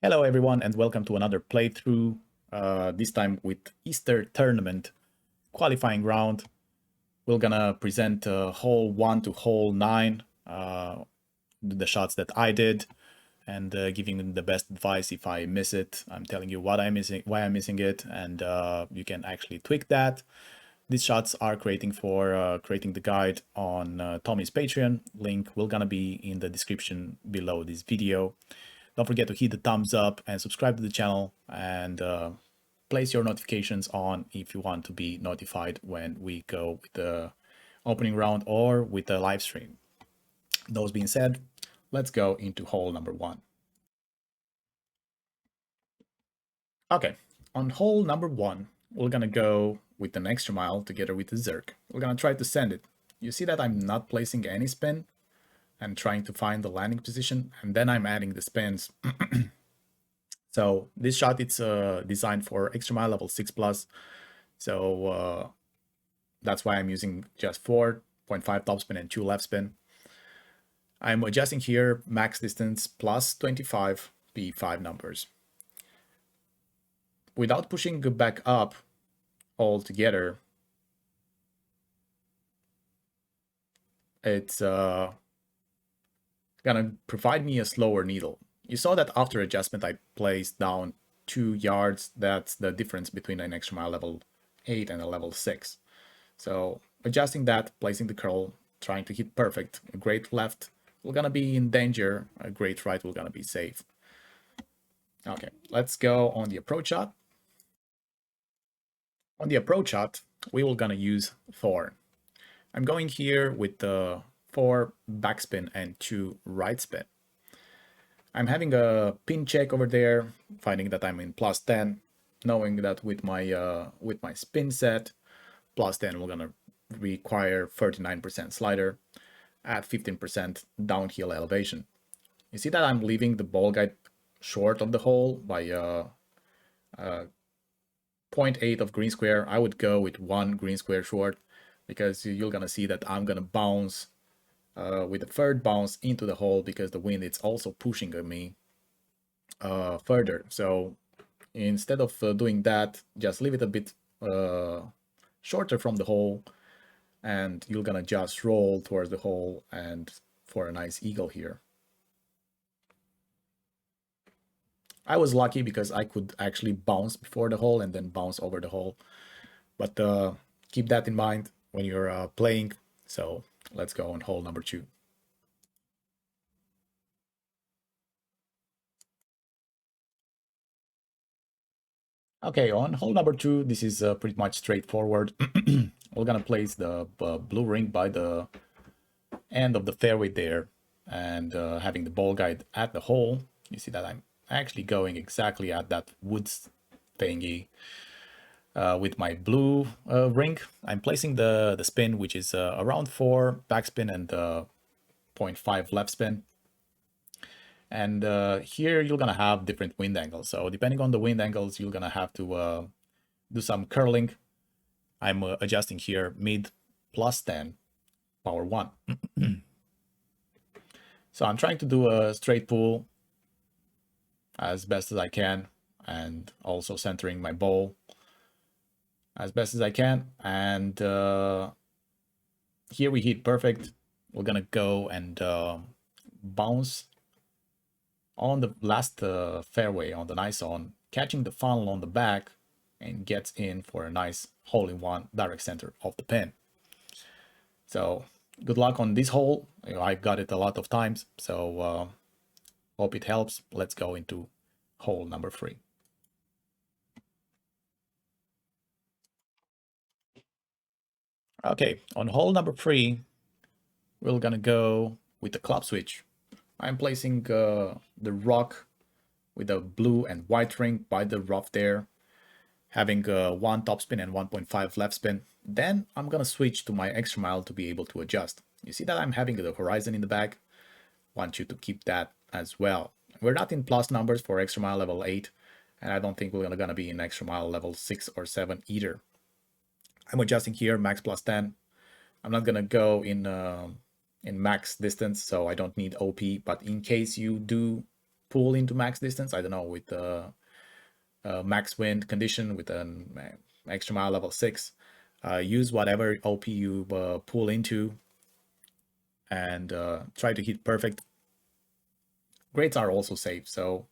Hello everyone and welcome to another playthrough, this time with Easter Tournament qualifying round. We're gonna present hole 1 to hole 9, the shots that I did, and giving the best advice if I miss it. I'm telling you what I'm missing, why I'm missing it, and you can actually tweak that. These shots are creating the guide on Tommy's Patreon. Link will gonna be in the description below this video. Don't forget to hit the thumbs up and subscribe to the channel, and place your notifications on if you want to be notified when we go with the opening round or with the live stream. Those being said, let's go into hole number 1. Okay, on hole number 1, we're gonna go with an extra mile together with the Zerk. We're gonna try to send it. You see that I'm not placing any spin and trying to find the landing position, and then I'm adding the spins. So this shot, it's designed for extra mile level 6+. So that's why I'm using just 4.5 topspin and 2 left spin. I'm adjusting here max distance plus 25 P5 numbers. Without pushing back up altogether, it's gonna provide me a slower needle. You saw that after adjustment I placed down 2 yards. That's the difference between an extra mile level 8 and a level 6. So adjusting that, placing the curl, trying to hit perfect. A great left will gonna be in danger, a great right will gonna be safe. Okay, let's go on the approach shot. On the approach shot, we will gonna use Thorn. I'm going here with the 4 backspin and 2 right spin. I'm having a pin check over there, finding that I'm in plus 10, knowing that with my spin set, plus 10 we're gonna require 39% slider at 15% downhill elevation. You see that I'm leaving the ball guide short of the hole by 0.8 of green square. I would go with 1 green square short, because you're gonna see that I'm gonna bounce with the third bounce into the hole, because the wind it's also pushing me further. So instead of doing that, just leave it a bit shorter from the hole, and you're gonna just roll towards the hole and for a nice eagle here. I was lucky because I could actually bounce before the hole and then bounce over the hole, but keep that in mind when you're playing. So let's go on hole number 2. Okay, on hole number 2, this is pretty much straightforward. We're gonna place the blue ring by the end of the fairway there, and having the ball guide at the hole. You see that I'm actually going exactly at that woods thingy with my blue ring. I'm placing the spin, which is around 4 backspin and 0.5 left spin. And here you're gonna have different wind angles. So depending on the wind angles, you're gonna have to do some curling. I'm adjusting here mid plus 10 power 1. So I'm trying to do a straight pull as best as I can, and also centering my ball as best as I can. And here we hit perfect. We're gonna go and bounce on the last fairway on the nice on, catching the funnel on the back, and gets in for a nice hole-in-one direct center of the pin. So good luck on this hole. I got it a lot of times, so hope it helps. Let's go into hole number 3. Okay, on hole number 3, we're gonna go with the club switch. I'm placing the rock with a blue and white ring by the rough there, having 1 topspin and 1.5 left spin. Then I'm gonna switch to my extra mile to be able to adjust. You see that I'm having the horizon in the back. Want you to keep that as well. We're not in plus numbers for extra mile level 8, and I don't think we're gonna be in extra mile level 6 or 7 either. I'm adjusting here max plus 10. I'm not gonna go in max distance, so I don't need OP, but in case you do pull into max distance, I don't know, with max wind condition with an extra mile level 6, use whatever OP you pull into and try to hit perfect. Grades are also safe, so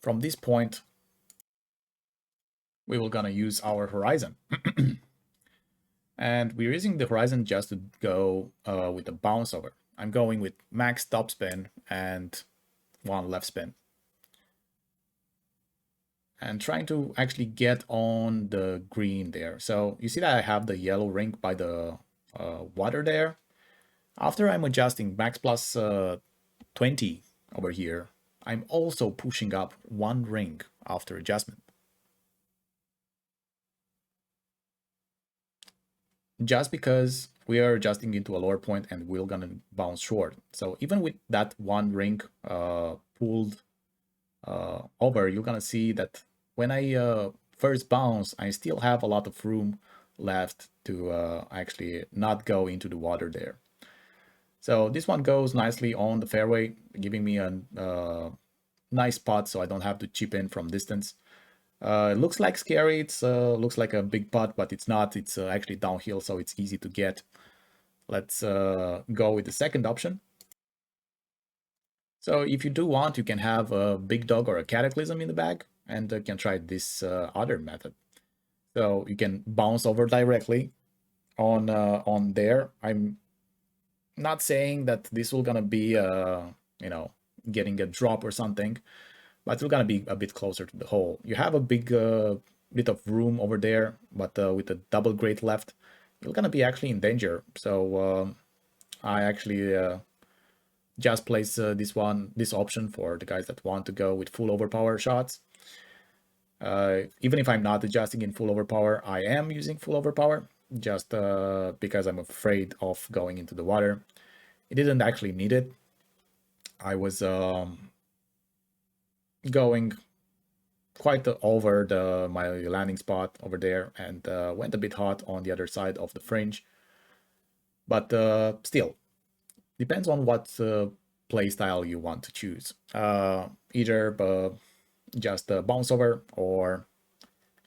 from this point we will gonna use our horizon. And we're using the horizon just to go with the bounce over. I'm going with max top spin and 1 left spin. And trying to actually get on the green there. So you see that I have the yellow ring by the water there. After I'm adjusting max plus 20 over here, I'm also pushing up 1 ring after adjustment. Just because we are adjusting into a lower point and we're gonna bounce short. So even with that 1 ring pulled over, you're gonna see that when I first bounce, I still have a lot of room left to actually not go into the water there. So this one goes nicely on the fairway, giving me a nice putt so I don't have to chip in from distance. It looks like scary, it looks like a big putt, but it's not. It's actually downhill, so it's easy to get. Let's go with the second option. So if you do want, you can have a big dog or a cataclysm in the bag, and can try this other method. So you can bounce over directly on there. I'm not saying that this will gonna be you know, getting a drop or something, but it's gonna be a bit closer to the hole. You have a big bit of room over there, but with the double grade left, you're gonna be actually in danger. So I actually just place this option for the guys that want to go with full overpower shots. Even if I'm not adjusting in full overpower, I am using full overpower just because I'm afraid of going into the water. It didn't actually need it. I was going quite over my landing spot over there and went a bit hot on the other side of the fringe. But still, depends on what play style you want to choose. Either just bounce over or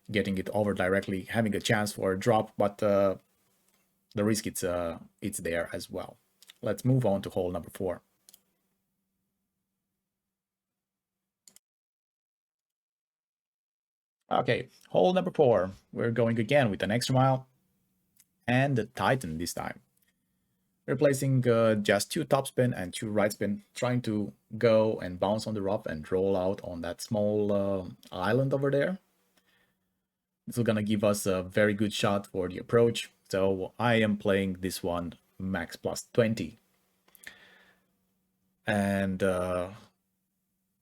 getting it over directly, having a chance for a drop, but the risk it's there as well. Let's move on to hole number 4. Okay, hole number 4. We're going again with an extra mile and the Titan this time. Replacing just 2 topspin and 2 right spin, trying to go and bounce on the rough and roll out on that small island over there. This is gonna give us a very good shot for the approach. So I am playing this one max plus 20. And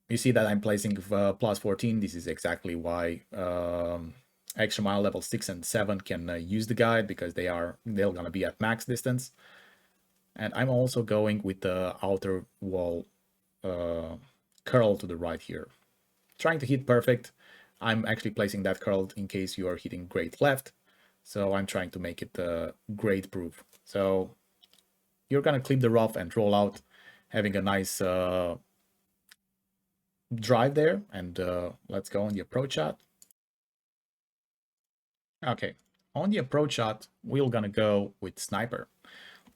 you see that I'm placing plus 14. This is exactly why extra mile level 6 and 7 can use the guide, because they're gonna be at max distance. And I'm also going with the outer wall curl to the right here. Trying to hit perfect. I'm actually placing that curl in case you are hitting great left. So I'm trying to make it grade proof. So you're gonna clip the rough and roll out, having a nice drive there. And let's go on the approach shot. Okay, on the approach shot, we're gonna go with sniper.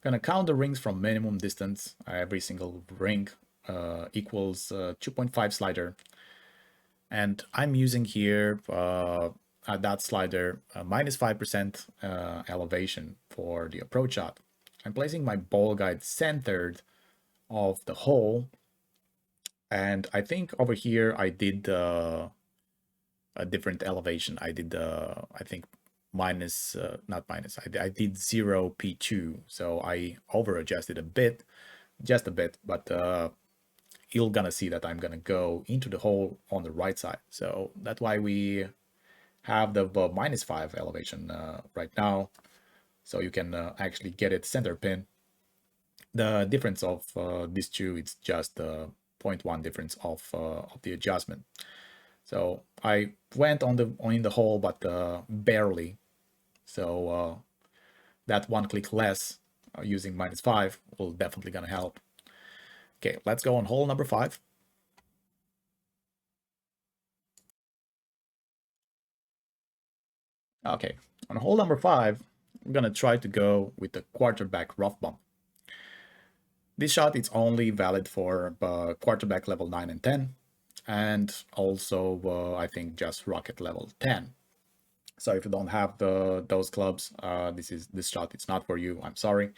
Gonna count the rings from minimum distance. Every single ring equals 2.5 slider. And I'm using here at that slider minus 5% elevation for the approach shot. I'm placing my ball guide centered of the hole. And I think over here I did a different elevation. I did, I think, minus, not minus, I did 0 P2. So I over adjusted a bit, just a bit, but you're gonna see that I'm gonna go into the hole on the right side. So that's why we have the minus 5 elevation right now. So you can actually get it center pin. The difference of these two, it's just 0.1 difference of the adjustment. So I went in the hole, but barely. So that 1 click less using minus 5 will definitely gonna help. Okay, let's go on hole number 5. Okay, on hole number 5, I'm gonna try to go with the quarterback rough bump. This shot is only valid for quarterback level 9 and 10, and also I think just rocket level 10. So if you don't have those clubs, this shot it's not for you. I'm sorry.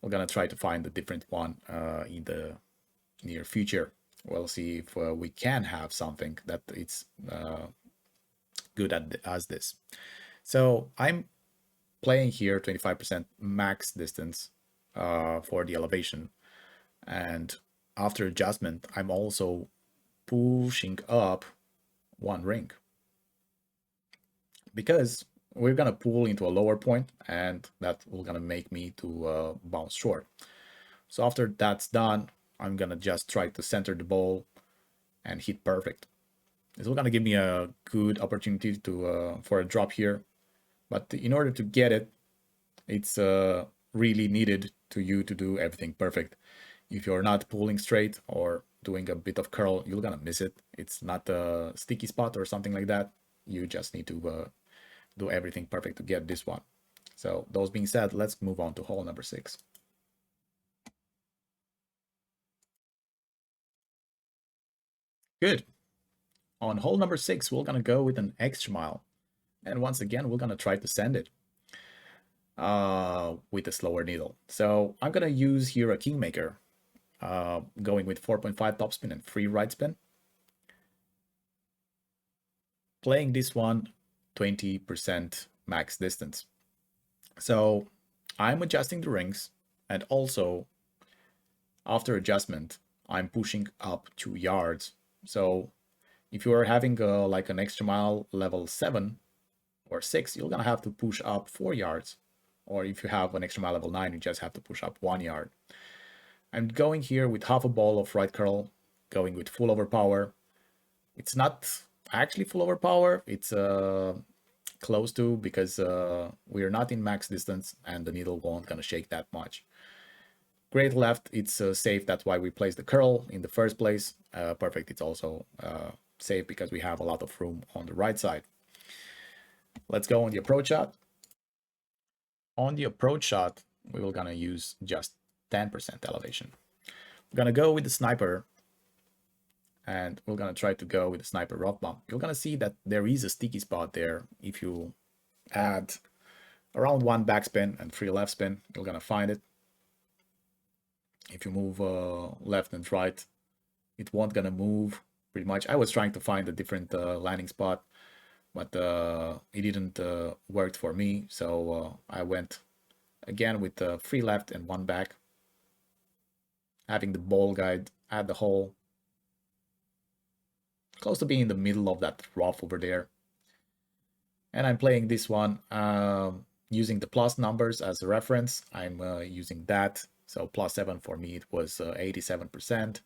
We're gonna try to find a different one in the near future. We'll see if we can have something that it's good at as this. So I'm playing here 25% max distance for the elevation, and after adjustment, I'm also pushing up one ring because we're gonna pull into a lower point, and that will gonna make me to bounce short. So after that's done, I'm gonna just try to center the ball and hit perfect. This will gonna give me a good opportunity to for a drop here, but in order to get it, it's really needed to you to do everything perfect. If you're not pulling straight or doing a bit of curl, you're gonna miss it. It's not a sticky spot or something like that. You just need to do everything perfect to get this one. So those being said, let's move on to hole number 6. Good. On hole number 6, we're gonna go with an extra mile. And once again, we're gonna try to send it with a slower needle. So I'm gonna use here a kingmaker, going with 4.5 topspin and 3 right spin. Playing this one 20% max distance. So I'm adjusting the rings, and also after adjustment, I'm pushing up 2 yards. So if you are having like an extra mile level 7 or 6, you're gonna have to push up 4 yards. Or if you have an extra mile level 9, you just have to push up 1 yard. I'm going here with half a ball of right curl, going with full overpower. It's not actually full overpower, it's close to, because we're not in max distance and the needle won't gonna shake that much. Great left, it's safe, that's why we placed the curl in the first place. Perfect, it's also safe because we have a lot of room on the right side. Let's go on the approach shot. On the approach shot, we will gonna use just 10% elevation. We're gonna go with the sniper, and we're gonna try to go with the sniper rough bump. You're gonna see that there is a sticky spot there. If you add around 1 backspin and 3 left spin, you're gonna find it. If you move left and right, it won't gonna move pretty much. I was trying to find a different landing spot, but it didn't work for me. So I went again with 3 left and 1 back, having the ball guide at the hole, close to being in the middle of that rough over there. And I'm playing this one using the plus numbers as a reference. I'm using that. So plus 7 for me, it was 87%.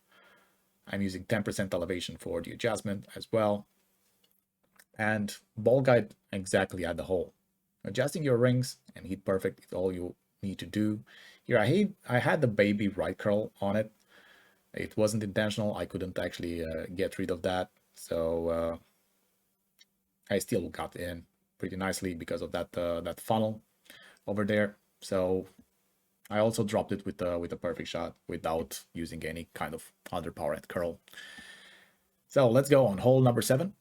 I'm using 10% elevation for the adjustment as well. And ball guide exactly at the hole. Adjusting your rings and hit perfect is all you need to do. Here I had the baby right curl on it. It wasn't intentional. I couldn't actually get rid of that. So I still got in pretty nicely because of that funnel over there. So I also dropped it with a perfect shot without using any kind of underpowered curl. So let's go on hole number 7.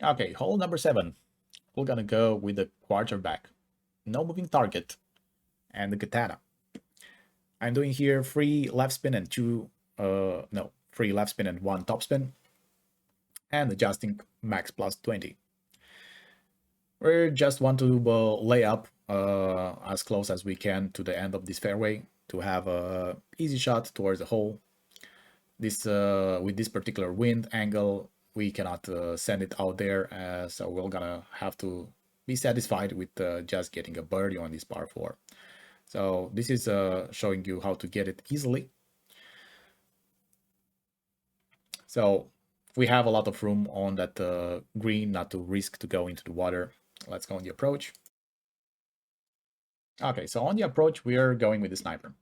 Okay, hole number 7. We're gonna go with the quarterback, no moving target, and the katana. I'm doing here 3 left spin and 3 left spin and 1 top spin, and adjusting max plus 20. We just want to lay up as close as we can to the end of this fairway to have a easy shot towards the hole. This with this particular wind angle, we cannot send it out there, so we're gonna have to be satisfied with just getting a birdie on this par 4. So this is showing you how to get it easily. So we have a lot of room on that green not to risk to go into the water. Let's go on the approach. Okay, so on the approach, we are going with the sniper.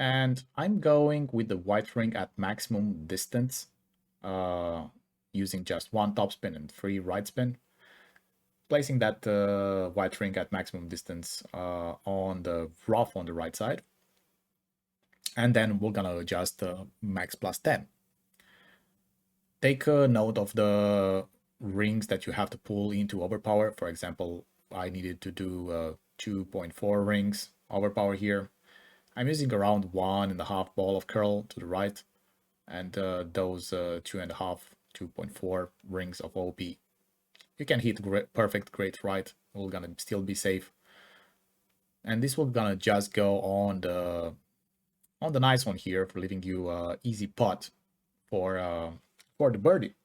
And I'm going with the white ring at maximum distance, using just 1 topspin and 3 right spin, placing that white ring at maximum distance on the rough on the right side. And then we're gonna adjust max plus 10. Take a note of the rings that you have to pull into overpower. For example, I needed to do 2.4 rings overpower here. I'm using around 1.5 ball of curl to the right, and those 2.5, 2.4 rings of OP. You can hit perfect, great right. We're gonna still be safe. And this will gonna just go on the nice one here for leaving you easy putt for the birdie.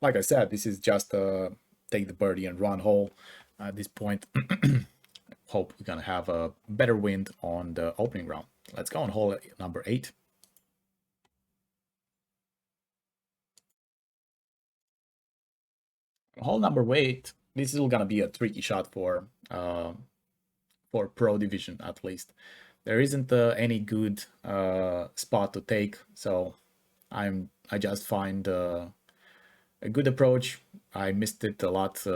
Like I said, this is just take the birdie and run hole at this point. Hope we're gonna have a better wind on the opening round. Let's go on hole number 8. Hole number 8. This is gonna be a tricky shot for pro division at least. There isn't any good spot to take, so I just find a good approach. I missed it a lot,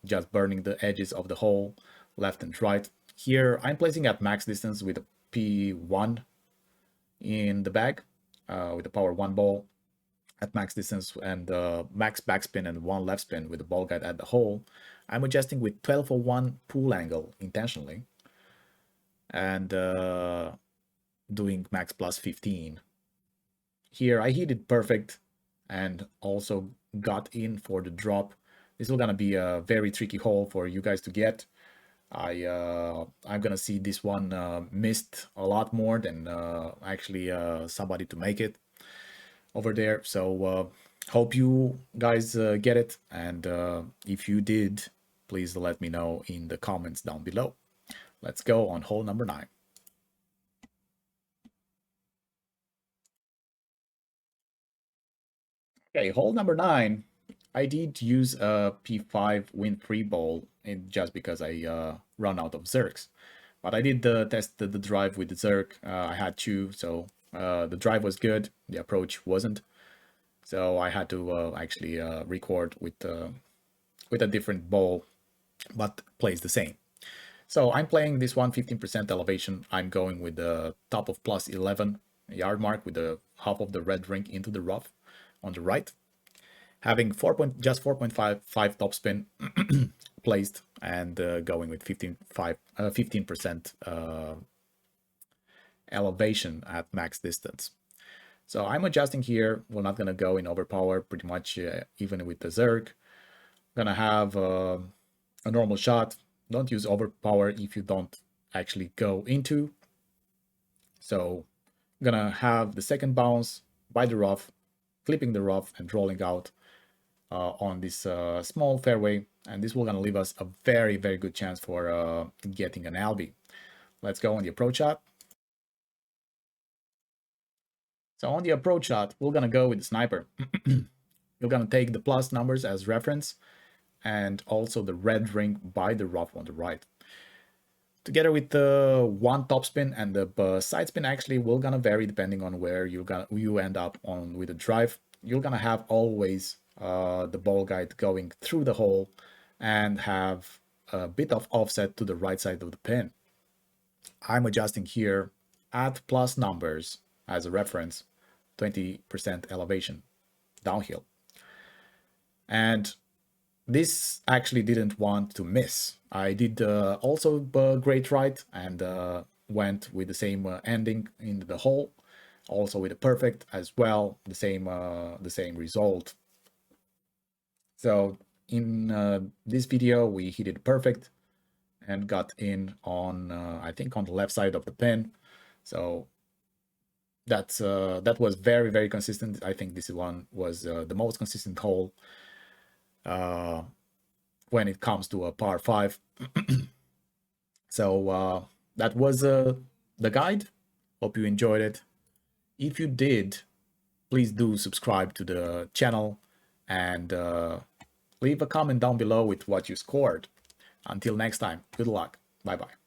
just burning the edges of the hole, left and right. Here, I'm placing at max distance with a P1 in the bag, with a power 1 ball at max distance, and max backspin and 1 left spin with the ball guide at the hole. I'm adjusting with 1201 pool angle intentionally, and doing max plus 15. Here, I hit it perfect and also got in for the drop. This is gonna be a very tricky hole for you guys to get. I'm gonna see this one missed a lot more than actually somebody to make it over there. So hope you guys get it, and if you did, please let me know in the comments down below. Let's go on hole number 9. Okay, hole number 9. I did use a P5 win 3 ball just because I run out of Zerks. But I did test the drive with the Zerk. I had 2, so the drive was good, the approach wasn't. So I had to actually record with a different ball, but plays the same. So I'm playing this one 15% elevation. I'm going with the top of plus 11 yard mark with the half of the red ring into the rough on the right. Having just 4.5 topspin placed, and going with 15% elevation at max distance. So I'm adjusting here. We're not gonna go in overpower pretty much even with the Zerg. Gonna have a normal shot. Don't use overpower if you don't actually go into. So gonna have the second bounce by the rough, clipping the rough and rolling out on this small fairway, and this will gonna leave us a very, very good chance for getting an LB. Let's go on the approach shot. So on the approach shot, we're gonna go with the sniper. You're gonna take the plus numbers as reference, and also the red ring by the rough on the right. Together with the 1 topspin and the side spin, actually will gonna vary depending on where you end up on with the drive. You're gonna have always the ball guide going through the hole and have a bit of offset to the right side of the pin. I'm adjusting here at plus numbers as a reference, 20% elevation downhill. And this actually didn't want to miss. I did also great right, and went with the same ending in the hole, also with a perfect as well, the same result. So in this video, we hit it perfect and got in on, I think on the left side of the pin. So that was very, very consistent. I think this one was the most consistent hole when it comes to a par 5. So that was the guide. Hope you enjoyed it. If you did, please do subscribe to the channel and leave a comment down below with what you scored. Until next time, good luck. Bye bye.